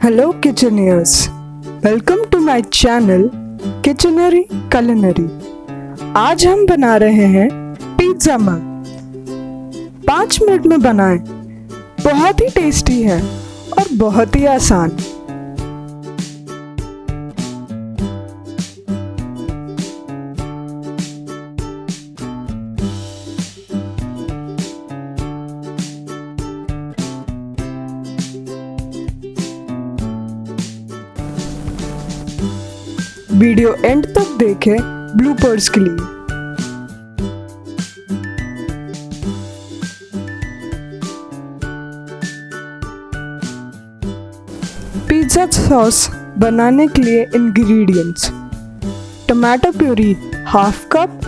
Hello Kitcheneers, welcome to my channel Kitchenary Culinary। आज हम बना रहे हैं पिज्जा मग। 5 मिनट में बनाएं, बहुत ही टेस्टी है और बहुत ही आसान। वीडियो एंड तक देखें ब्लूपर्स के लिए। पिज्जा सॉस बनाने के लिए ingredients: tomato puree half cup,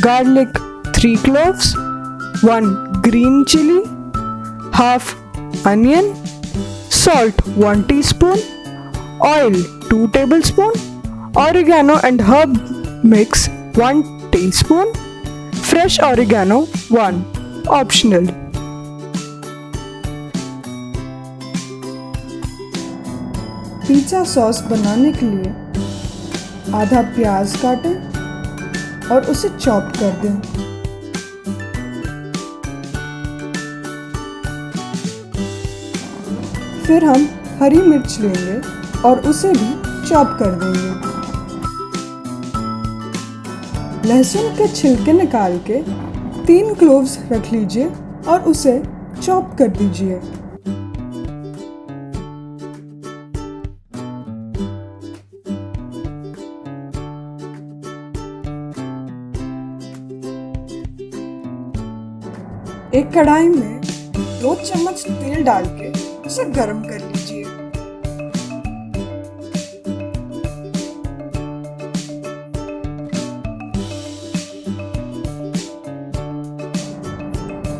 garlic 3 cloves, 1 green chilli, half onion, salt 1 teaspoon, oil 2 tablespoon, Oregano and herb mix 1 teaspoon, fresh oregano 1, optional। Pizza sauce बनाने के लिए आधा प्याज काटें और उसे चॉप कर दें। फिर हम हरी मिर्च लेंगे और उसे भी चॉप कर देंगे। लहसुन के छिलके निकाल के 3 क्लोव्स रख लीजिए और उसे चॉप कर दीजिए। एक कढ़ाई में 2 चम्मच तेल डाल के उसे गरम कर लीजिए।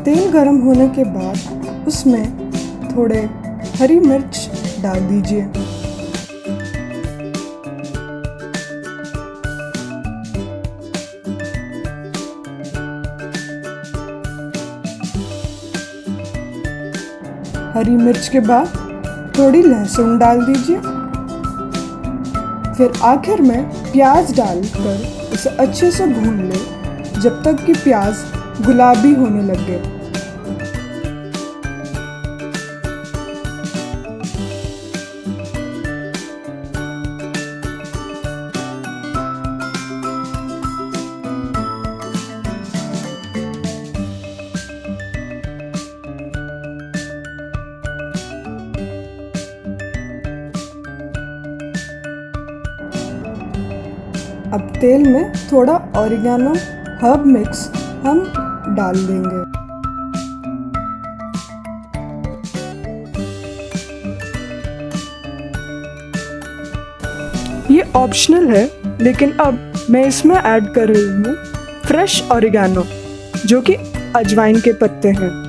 तेल गरम होने के बाद उसमें थोड़े हरी मिर्च डाल दीजिए। हरी मिर्च के बाद थोड़ी लहसुन डाल दीजिए। फिर आखिर में प्याज डालकर उसे अच्छे से भून लें जब तक कि प्याज गुलाबी होने लगे। अब तेल में थोड़ा ऑरिगेनो हर्ब मिक्स हम डाल देंगे। ये ऑप्शनल है, लेकिन अब मैं इसमें ऐड कर रही हूँ फ्रेश ऑरिगेनो, जो कि अजवाइन के पत्ते हैं।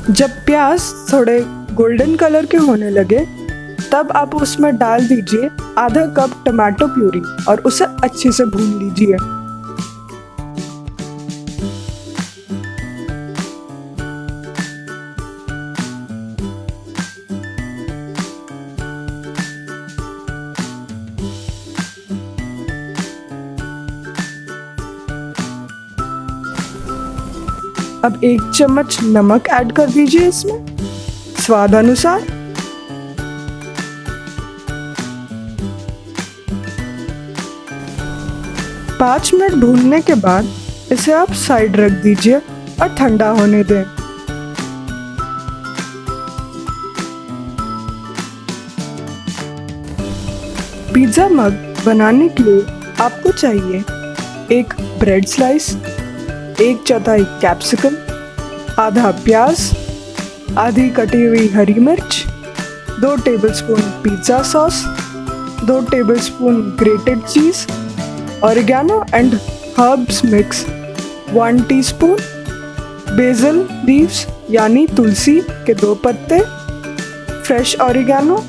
जब प्याज थोड़े गोल्डन कलर के होने लगे तब आप उसमें डाल दीजिए आधा कप टमाटो प्यूरी और उसे अच्छे से भून लीजिए। अब 1 चम्मच नमक ऐड कर दीजिए इसमें, स्वाद अनुसार। पाँच मिनट भूनने के बाद इसे आप साइड रख दीजिए और ठंडा होने दें। पिज्जा मग बनाने के लिए आपको चाहिए 1 ब्रेड स्लाइस, 1/4 कैप्सिकम, आधा प्याज, आधी कटी हुई हरी मिर्च, 2 tablespoon pizza sauce, 2 tablespoon grated cheese, oregano and herbs mix 1 teaspoon, basil leaves यानी तुलसी के 2 पत्ते, फ्रेश ऑरिगेनो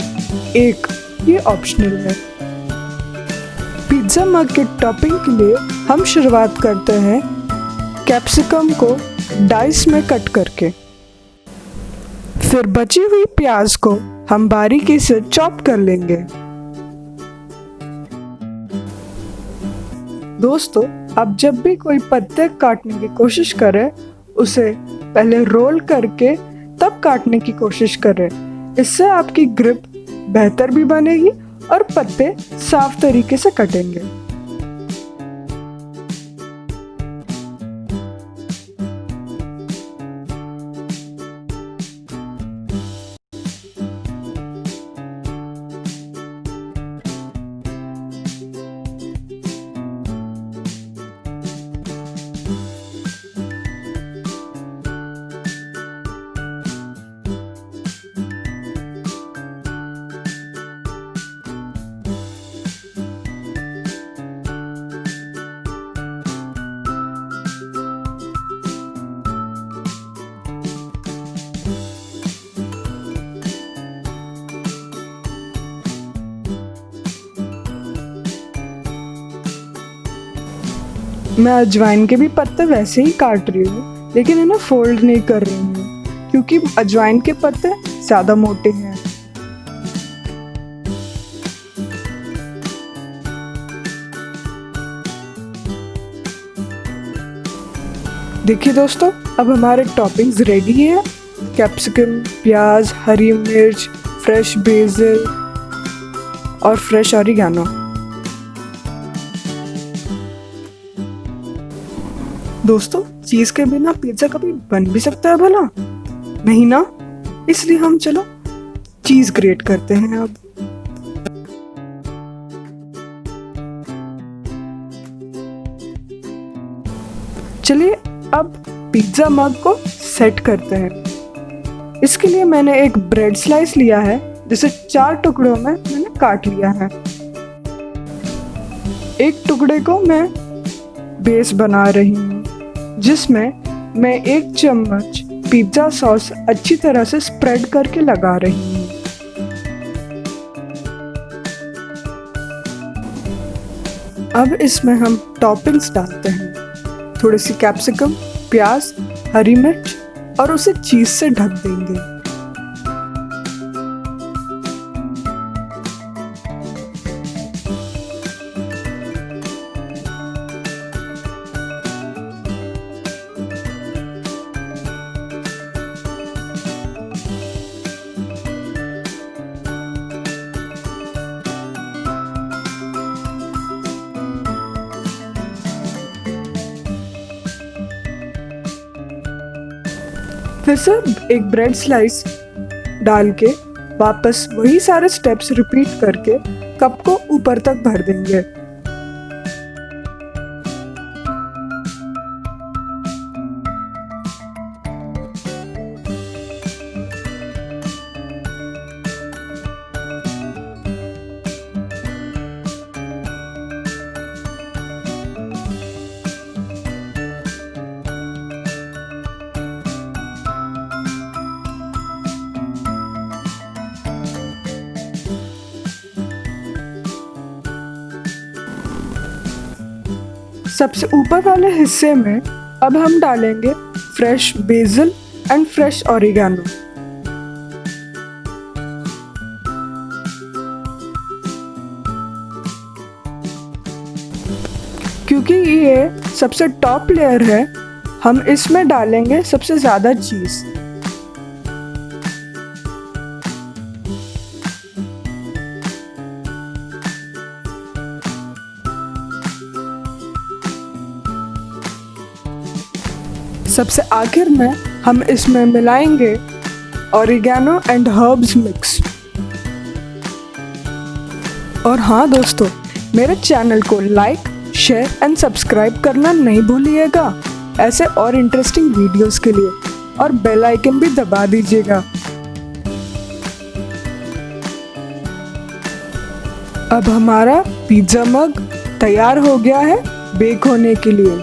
1 ये ऑप्शनल है। पिज्ज़ा मग के टॉपिंग के लिए हम शुरुआत करते हैं कैप्सिकम को डाइस में कट करके। फिर बची हुई प्याज को हम बारीकी से चॉप कर लेंगे। दोस्तों, अब जब भी कोई पत्ते काटने की कोशिश करे, उसे पहले रोल करके तब काटने की कोशिश करें। इससे आपकी ग्रिप बेहतर भी बनेगी और पत्ते साफ तरीके से कटेंगे। मैं अजवाइन के भी पत्ते वैसे ही काट रही हूँ, लेकिन इन्हें फोल्ड नहीं कर रही हूँ क्योंकि अजवाइन के पत्ते ज़्यादा मोटे हैं। देखिए दोस्तों, अब हमारे टॉपिंग्स रेडी हैं। कैप्सिकम, प्याज, हरी मिर्च, फ्रेश बेसिल और फ्रेश ऑरिगेनो। दोस्तों, चीज के बिना पिज्जा कभी बन भी सकता है भला? नहीं ना? इसलिए हम चलो चीज ग्रेट करते हैं। अब चलिए अब पिज्जा मग को सेट करते हैं। इसके लिए मैंने एक ब्रेड स्लाइस लिया है, जिसे 4 टुकड़ों में मैंने काट लिया है। एक टुकड़े को मैं बेस बना रही हूँ, जिसमें मैं 1 चम्मच पिज्जा सॉस अच्छी तरह से स्प्रेड करके लगा रही हूँ। अब इसमें हम टॉपिंग्स डालते हैं। थोड़ी सी कैप्सिकम, प्याज, हरी मिर्च और उसे चीज से ढक देंगे। फिर से एक ब्रेड स्लाइस डाल के वापस वही सारे स्टेप्स रिपीट करके कप को ऊपर तक भर देंगे। सबसे ऊपर वाले हिस्से में अब हम डालेंगे fresh BECIL and fresh oregano. क्योंकि ये सबसे टॉप लेयर है, हम इसमें डालेंगे सबसे ज़्यादा चीज़। सबसे आखिर में हम इसमें मिलाएंगे ऑरिगेनो एंड हर्ब्स मिक्स। और हाँ दोस्तों, मेरे चैनल को लाइक, शेयर एंड सब्सक्राइब करना नहीं भूलिएगा ऐसे और इंटरेस्टिंग वीडियोस के लिए, और बेल आइकन भी दबा दीजिएगा। अब हमारा पिज्जा मग तैयार हो गया है बेक होने के लिए।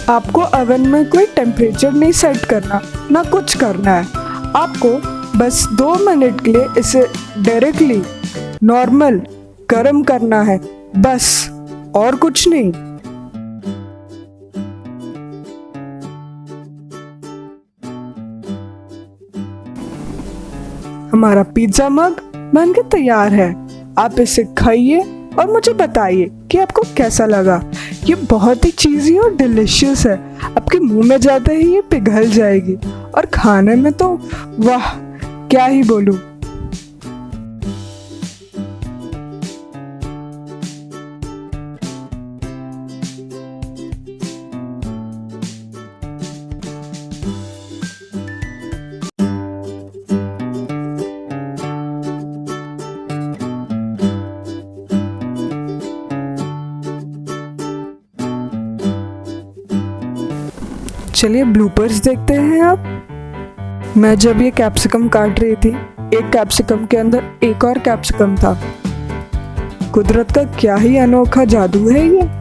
आपको ओवन में कोई टेम्परेचर नहीं सेट करना, ना कुछ करना है। आपको बस 2 मिनट के लिए इसे डायरेक्टली नॉर्मल गरम करना है, बस, और कुछ नहीं। हमारा पिज्जा मग बनके तैयार है। आप इसे खाइए और मुझे बताइए कि आपको कैसा लगा। ये बहुत ही चीज़ी और डिलीशियस है। आपके मुंह में जाते ही ये पिघल जाएगी और खाने में तो वाह, क्या ही बोलूं। चलिए ब्लूपर्स देखते हैं अब। मैं जब ये कैप्सिकम काट रही थी, एक कैप्सिकम के अंदर एक और कैप्सिकम था। कुदरत का क्या ही अनोखा जादू है ये।